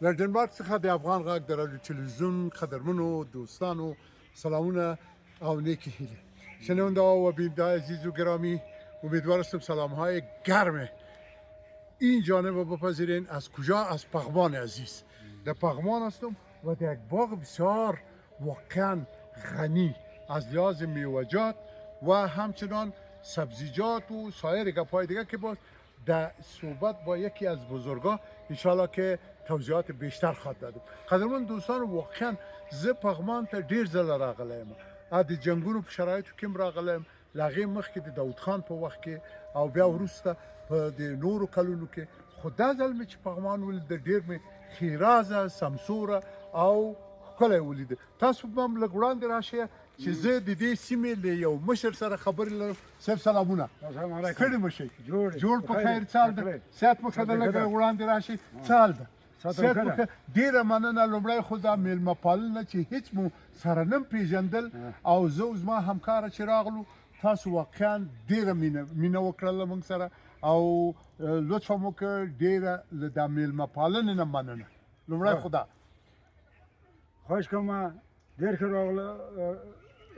له ډنمارک څخه د افغان غږ د رادیو تلویزیون قدرمنو دوستانو سلامونه او نیکی هیلی شنونده و بیننده عزیز و گرامی امیدوار هستم سلامهای گرم این جانب رو بپذیرین. از کجا؟ از پغمان عزیز. در پغمان هستم و در یک باغ بسیار واقعا غنی از لحاظ میوه‌جات و همچنان سبزیجات و سایر گپ‌های دیگه که باز در صحبت با یکی از بزرگا انشالله که توضیحات بیشتر خواهد دادم. قدرمن دوستان واقعا زه پغمان ته ډیر ځله راغلی یم. د جنګونو په شرایطو کې هم راغلی یم، له هغې مخکې د داود خان په وخت کې او بیا وروسته په د نورو کلونو کې. خو دا ځل مې چې پغمان ولید ډیر مې ښېرازه سمسوره او ښکلی ولید. تاسو به هم لږ وړاندې راشئ چې زه د دې سیمې له یو مشر سره خبرې لرم. صاحب سلامونه، ستړي مه شئ، جوړ په خیر، څه حال ده؟ صحت په ښه ده؟ لږ وړاندې راشئ، څه حال ده؟ صحت په ښه. ډېره مننه. لومړی خو دا میلمه پالنه چې هېڅ مو سره نه پېژندل او زه او زما همکاره چې راغلو تاسو واقعا ډېره مینه وکړله موږ سره او لطفه مو وکړ. ډېره له دا میلمه پالنې نه مننه. لومړی خو دا خوش کومه، ډېر ښه راغله،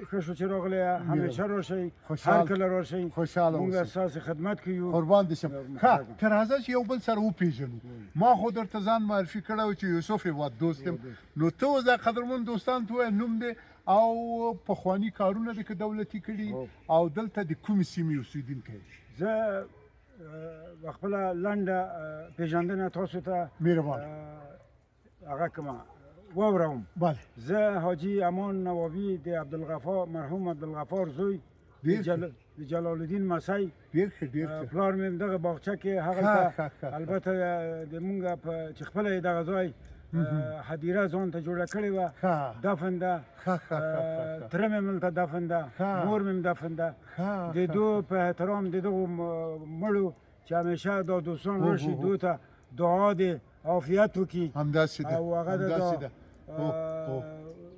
ښه شو چې راغلی، همیشه راشئ، هر کله راشئ، موږ ستاسې خدمت کوو. قربان دې شم. ښه که راځه چې یو بل سره وپېژنو. ما خو درته ځان معرفي کړی و چې یوسف هېواد دوست یم، نو ته اوس دا قدرمن دوستان ته ووایه نوم دی او پخواني کارونه دې که دولتي کړي او دلته د کومې سیمې اوسېدونکی یې؟ زه خپله لنډه پېژندنه تاسو ته مهربان هغه کومه واوروم. بله. زه حاجي امان نوابي د عبدالغفار، مرحوم عبدالغفار زوی د جلال الدین مسی. ډېر ښه، ډېر ښه. پلار مې دغه باغچه کې هغلته البته د مونږ په چې خپله یې دغه ځای هدیره ځان ته جوړه کړې وه، دفن ده. تره مې هملته دفن ده، مور مې هم دفن ده. د دو په احترام د دغو مړو چې همیشه دا دوستان راشي دو ته دعا د عافیت وکړي. همداسې ده، او هغه همداسې ده.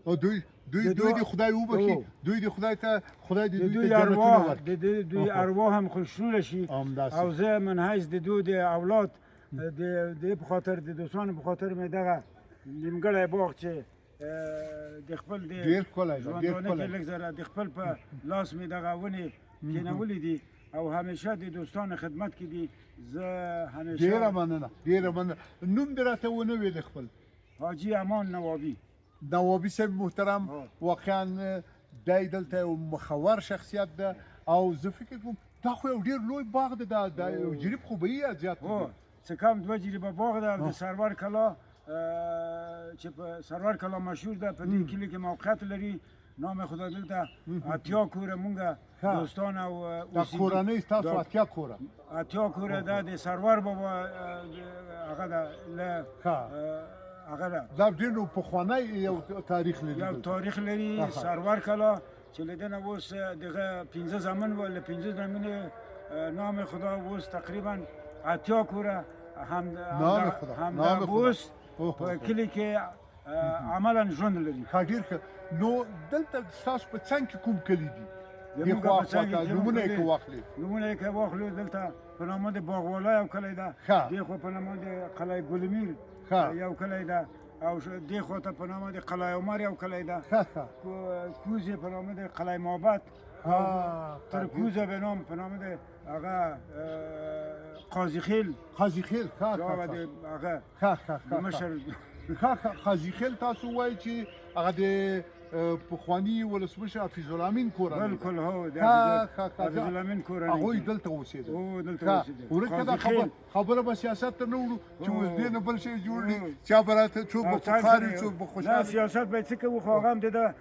او دوی د خدای وبخښي، دوی د خدای ته خدای د دوی ته جنتونه ورکړي، دوی ارواح هم خوشنوله شي. او زه من حیث د دوی د اولاد د په خاطر د دوستانو په خاطر مې دغه نیمګړی باغ چې د خپل د ژوندانه کې لږ ذره د خپل په لاس مې دغه ونې کېنولي دي او همیشه د دوستانو خدمت کې دي. زه همیشه ډېره مننه، ډېره مننه. نوم دې راته ونه ویل خپل؟ حاجي امان نوابي. نوابي صاحب محترم، واقعا دی دلته یو مخور شخصیت ده او زه فکر کوم دا خو یو ډېر لوی باغ دی. دا یو جریب خو به یې زیات دی، څه کم 2 جریبه باغ ده. د سرور کلا چې په سرور کلا مشهور ده، په دې کلي کې موقعیت لري. نام خدا دلته اتیا کوره مونږ دوستان او دا کورنۍ ستاسو اتیا کوره؟ اتیا کوره ده د سرور بابا هغه ده له هغه ده. دا ډېر پخوانی یو تاریخ لري، یو تاریخ لري سرور کلا چې له دې نه اوس دغه 15 زمن و، له 15 زمنې نام خدا اوس تقریبا اتیا کوره هم اوس په کلي کې عملا ژوند لري. ډېر ښه. نو دلته ستاسو په څنګ کې کوم کلي دي؟ دې خوا خواته نومونه یې که واخلې؟ نومونه یې که واخلو دلته په نامه د باغوالا یو کلی ده، دې خوا په نامه د قلعه ګلمیر یو کلی ده، او دې خوا ته په نامه د قلعه عمر یو کلی ده، کوز یې په نامه د قلعه معبد، تر کوزه به نام په نامه د هغه قاضي خیل. قاضي خیل هغه مشر قاضي خیل. تاسو وایئ چې هغه د پخواني ولسمشر حفیظ الامین کورنۍ؟ بالکل هو د حفیظ الامین کورنۍ. هغوی دلته اوسېدل. دلته اوسېدل. وروسته دا خبره به سیاست ته نه وړو چې اوس دې نه بل شی جوړ کړي، چا به راته څوک به خوښار وي څوک به خوشحال وي. سیاست باید څه کوو، خو هغه هم د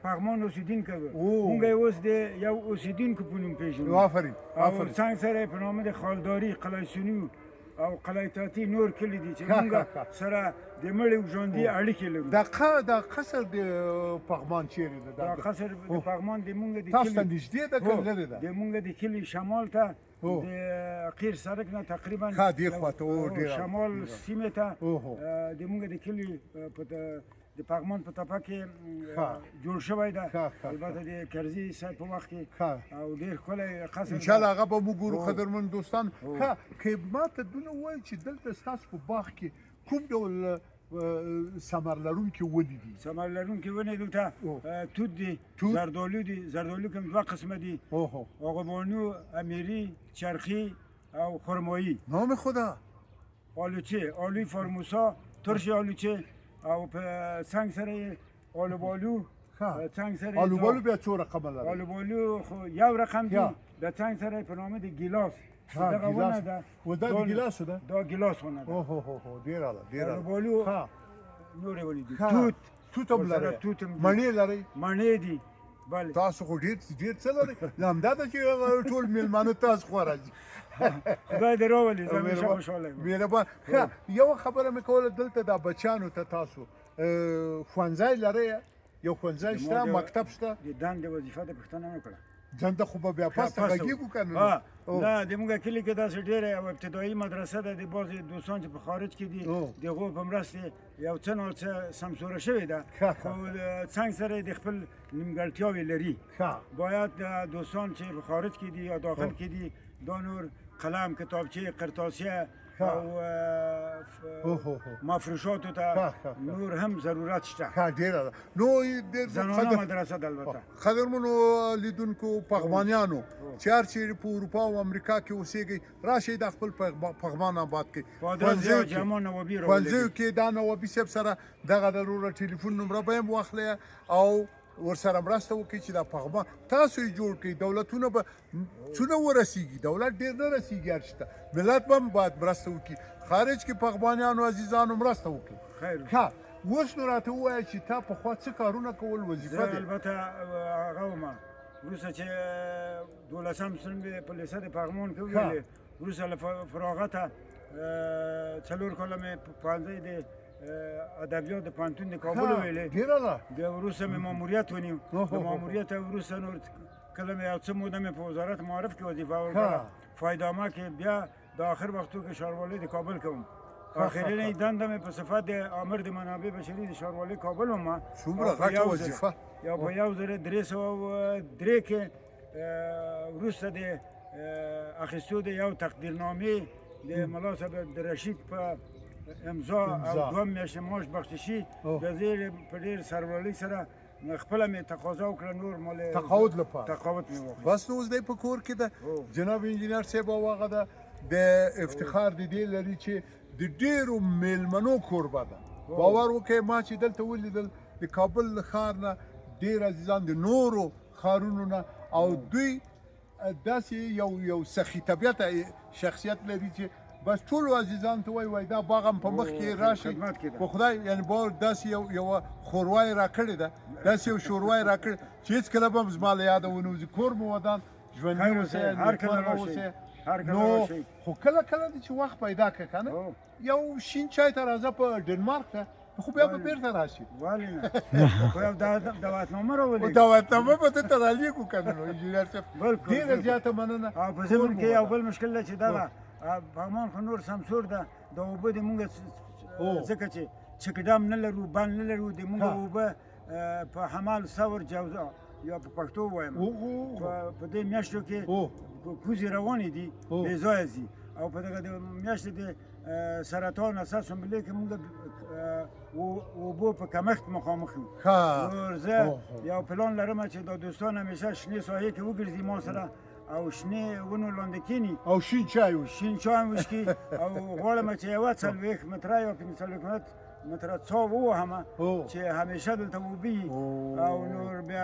پغمان اوسېدونکی و. مونږ یې اوس د یو اوسېدونکو په نوم پېژنو. آفرین. او څنګ سره یې په نامه د خالداري، قلعه سنو او قلعه تاتی نور کلي دي چې مونږ سره د مړي او ژوندي اړیکې لرو. دا قصر د پغمان چیرې ده؟ دا قصر د پغمان د مونږ د تاسو ته نږدې ده که لرې ده؟ د مونږ د کلي شمال ته د قیر سړک نه تقریبا دې خواته شمال سیمې ته د مونږ د کلي په د پغمان په تپه کې جوړ شوی ده. البته د کرزي صاحب په وخت کې او ډېر ښکلی قصر. انشاءالله هغه به مو ګورو. قدرمن دوستان، که ما ته دونه ووایي چې دلته ستاسو په باغ کې کوم ډول ثمر لرونکي ونې دي ثمر لرونکي ونې دلته توت دي توت. زردالو دي زردالو کوم دوه قسمه دي اوه غبانو امیری چرخی او خرمایی نام خدا آلوچه آلوی فرموسا ترش آلوچه او په څنګ سره آلوبالو څنګ سره آلوبالو بیا څو رقمه لري آلوبالو خو یو رقم دي یا. د څنګ سره په نامه د ګیلاس ها دغه ونه ګیلاس ده و دا د ګیلاسو ده دا ګیلاس ونه ده اوه ډیر اعلی ډیر اعلی آلوبالو ها نورې ونې دي ها. توت توت هم ورسره لري توت هم دي. مڼې لري مڼې دي بله تاسو خو ډیر څه لري لامدا ده چې ټول میلمانه تاسو خو راځي خدای دې راولي زه همیشه خوشحاله یم مهربان یو خبره مې کوله دلته د بچیانو ته تاسو ښوونځی لرئ یو ښوونځی شته مکتب شته د دندې وظیفه د پوښتنه نه کړه ځان خو به بیا پسته غږیږو که نه نه د موږ کلي کې داسې ډېره یو ابتدایي مدرسه ده د بعضې دوستان چې په خارج کې دي د هغو په مرستې یو څه نو څه سمسوره شوې ده خو څنګ سره د خپل نیمګړتیاوې لري باید دوستان چې په خارج کې دي یا داخل کې دي دا نور قلم کتابچه قرطاسیه او مفروشاتو ته نور هم ضرورت شته ډېره نو زنانه مدرسه ده البته قدرمنو لیدونکو پغمانیانو چې هر چیرې په اروپا او امریکا کې اوسېږئ راشئ د خپل پغمان آباد کې ښوونځیو کې دا نوابي صاحب سره دغه ضروره ټلیفون نمره به هم واخلئ او ورسره مرسته وکړي چې دا پغمان تاسو یې جوړ کړئ دولتونه به څونه ورسیږي دولت ډېر نه رسیږي هر شي ته ملت به هم باید مرسته وکړي خارج کې پغمانیانو عزیزانو مرسته وکړي ښه اوس نو راته ووایه چې تا پخوا څه کارونه کول وظیفه دی البته هغه ومه وروسته چې 12 صنف په لیسه د پغمان کې وویلې وروسته له فراغته 4 کاله مې په پوهنځي د ادبیات د پوهنتون د کابل ویلې ډېره ده بیا وروسته مې ماموریت ونیو د ماموریت وروسته نور کله مې یو څه موده مې په وزارت معارف کې وظیفه ورکړه فایدامه کې بیا د آخر وختو کې ښاروالۍ د کابل کوم آخرین دنده مې په صفت د آمر د منابع بشري د ښاروالۍ کابل وم څومره غټه وظیفه یا په 1303 کې وروسته د اخیستو د یو تقدیرنامې د ملا صاحب د رشید په امضا او 2 میاشتې معاش بخششي د زیر په ډېر سرورالۍ سره خپله مې تقاضا وکړه نور مال تقاعد لپاره تقاعد مې وکړ بس نو اوس دی په کور کې ده جناب انجینر صاحب او هغه ده د افتخار د دې لري چې د ډېرو میلمنو کوربه ده باور وکړئ ما چې دلته ولیدل د کابل ښار نه ډېر عزیزان د نورو ښارونو نه او دوی داسې یو سخي طبیعته شخصیت لري چې بس ټولو عزیزان ته وایي دا باغ هم په مخ کې راشي په خدای یعنی باور داسې یوه ښوروای راکړې ده داسې یو شوروای راکړې چې هېڅکله به هم زما له یاده ونه وځي کور مو ودان ژوندي اوسئ نیکمرغه اوسئ نو خو کله کله دی چې وخت پیدا کړه که نه یو شین چای ته راځه په ډنمارک ته خو بیا به بیرته راشي ولې نه خو یو دعوتنامه راولېږه دعوتنامه به ته رالیږو که نه نو انجینر صاحب ډېره زیاته مننه او په زمون کې یو بل مشکل ده چې دغه پغمان خو نور سمسور ده د اوبه د مونږ ځکه چې چکډام نه لرو بند نه لرو د مونږ اوبه په حمال ثور جوزا یا په پښتو وایم په دې میاشتو کې کوزې روانې دي بې ځایه ځي او په دغه د میاشتې د سرطان اساس عملي کې مونږ اوبو په کمښت مخامخ یو نور زه یو پلان لرم چې دا دوستان همیشه شنې ساحې کې وګرځي ما سره او شنې ونو لاندې کینی او شین چای وشکي او غواړم چې یوه 40 متره یا 45 متره څو ووهمه چې همیشه دلته اوبه او نور بیا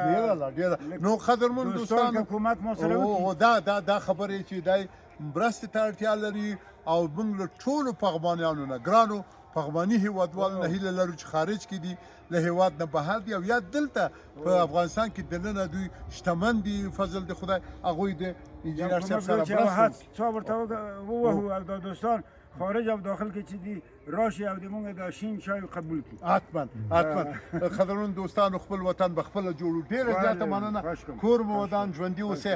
ډېره نو قدرمن دوستان حکومت ما سره وکړي دا خبرې چې دی مرستې ته اړتیا لري او موږ له ټولو پغمانیانو نه ګرانو پغماني هیوادوالو نه هیله لرو چې خارج کې دي له هیواد نه بهر دي او یا دلته په افغانستان کې دننه دوی شتمن دي فضل د خدای هغوی د انجینر صاحب سره مرسته څو ورته ووهو او دا دوستان خارج او داخل کې چې دي راشي او د مونږ د شین چای قبول کړي حتما قدرمن دوستانو خپل وطن به خپله جوړو ډېره زیاته مننه کور مو ودان ژوندي اوسئ